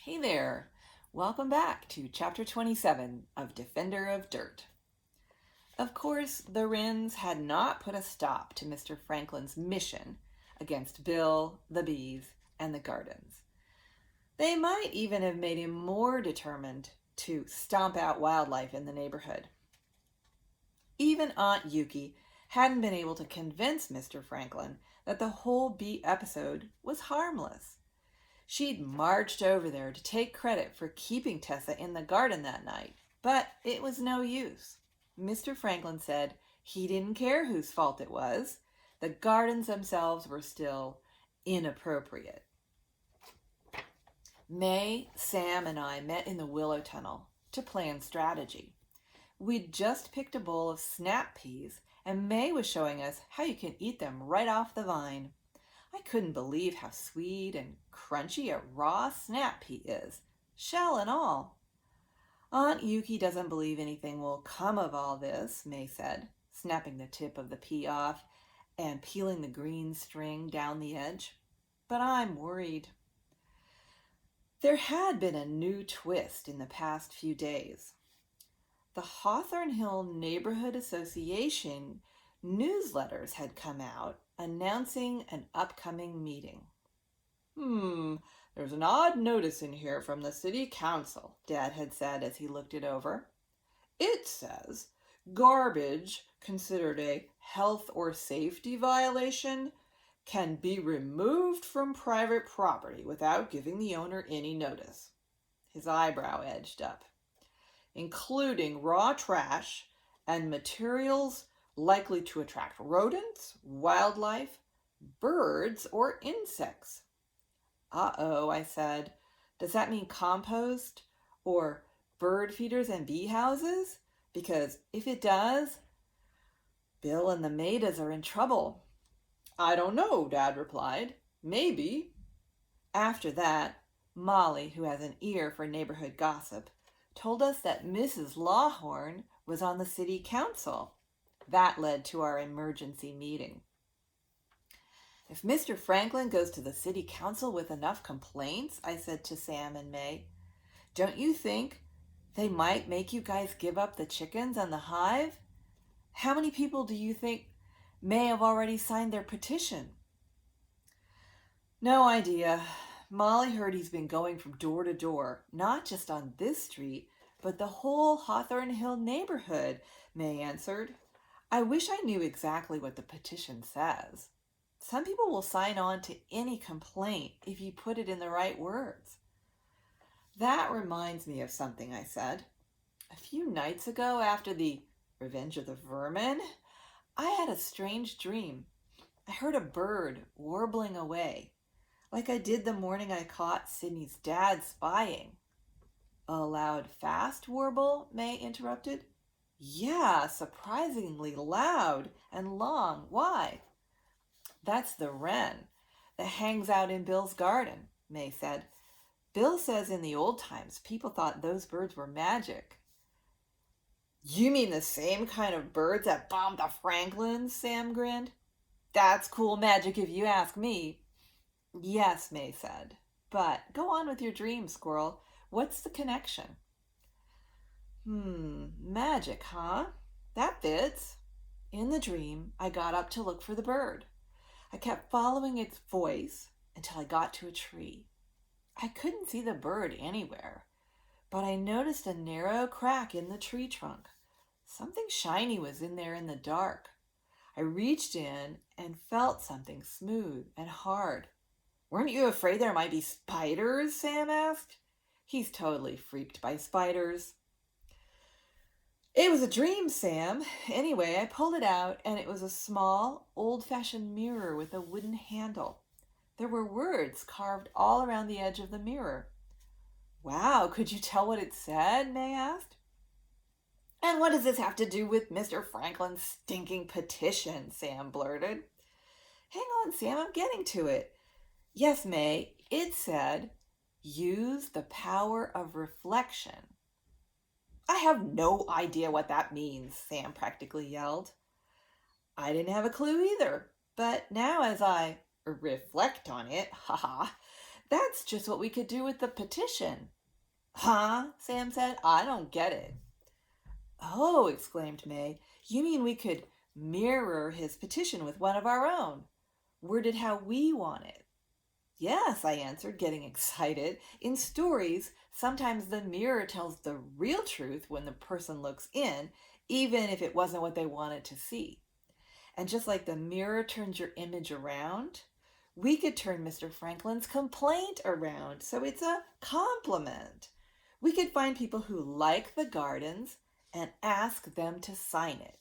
Hey there! Welcome back to Chapter 27 of Defender of Dirt. Of course, the Wrens had not put a stop to Mr. Franklin's mission against Bill, the bees, and the gardens. They might even have made him more determined to stomp out wildlife in the neighborhood. Even Aunt Yuki hadn't been able to convince Mr. Franklin that the whole bee episode was harmless. She'd marched over there to take credit for keeping Tessa in the garden that night, but it was no use. Mr. Franklin said he didn't care whose fault it was. The gardens themselves were still inappropriate. May, Sam, and I met in the willow tunnel to plan strategy. We'd just picked a bowl of snap peas, and May was showing us how you can eat them right off the vine. I couldn't believe how sweet and crunchy a raw snap pea is, shell and all. Aunt Yuki doesn't believe anything will come of all this, May said, snapping the tip of the pea off and peeling the green string down the edge. But I'm worried. There had been a new twist in the past few days. The Hawthorne Hill Neighborhood Association newsletters had come out announcing an upcoming meeting. There's an odd notice in here from the city council, Dad had said as he looked it over. It says, garbage considered a health or safety violation can be removed from private property without giving the owner any notice. His eyebrow edged up. Including raw trash and materials likely to attract rodents, wildlife, birds, or insects. Uh-oh, I said. Does that mean compost or bird feeders and bee houses? Because if it does, Bill and the Maidas are in trouble. I don't know, Dad replied. Maybe. After that, Molly, who has an ear for neighborhood gossip, told us that Mrs. Lawhorn was on the city council. That led to our emergency meeting. If Mr. Franklin goes to the city council with enough complaints, I said to Sam and May, don't you think they might make you guys give up the chickens and the hive? How many people do you think may have already signed their petition? No idea. Molly heard he's been going from door to door, not just on this street, but the whole Hawthorne Hill neighborhood, May answered. I wish I knew exactly what the petition says. Some people will sign on to any complaint if you put it in the right words. That reminds me of something, I said. A few nights ago, after the Revenge of the Vermin, I had a strange dream. I heard a bird warbling away, like I did the morning I caught Sydney's dad spying. A loud, fast warble, May interrupted. Yeah, surprisingly loud and long. Why? That's the wren that hangs out in Bill's garden, May said. Bill says in the old times people thought those birds were magic. You mean the same kind of birds that bombed the Franklins? Sam grinned. That's cool magic if you ask me. Yes, May said. But go on with your dream, Squirrel. What's the connection? Magic, huh? That fits. In the dream, I got up to look for the bird. I kept following its voice until I got to a tree. I couldn't see the bird anywhere, but I noticed a narrow crack in the tree trunk. Something shiny was in there in the dark. I reached in and felt something smooth and hard. Weren't you afraid there might be spiders? Sam asked. He's totally freaked by spiders. It was a dream, Sam. Anyway, I pulled it out, and it was a small, old-fashioned mirror with a wooden handle. There were words carved all around the edge of the mirror. Wow, could you tell what it said? May asked. And what does this have to do with Mr. Franklin's stinking petition? Sam blurted. Hang on, Sam, I'm getting to it. Yes, May, it said, use the power of reflection. I have no idea what that means, Sam practically yelled. I didn't have a clue either, but now as I reflect on it, That's just what we could do with the petition. Huh? Sam said. I don't get it. Oh, exclaimed May. You mean we could mirror his petition with one of our own? Worded how we want it. Yes, I answered, getting excited. In stories, sometimes the mirror tells the real truth when the person looks in, even if it wasn't what they wanted to see. And just like the mirror turns your image around, we could turn Mr. Franklin's complaint around so it's a compliment. We could find people who like the gardens and ask them to sign it.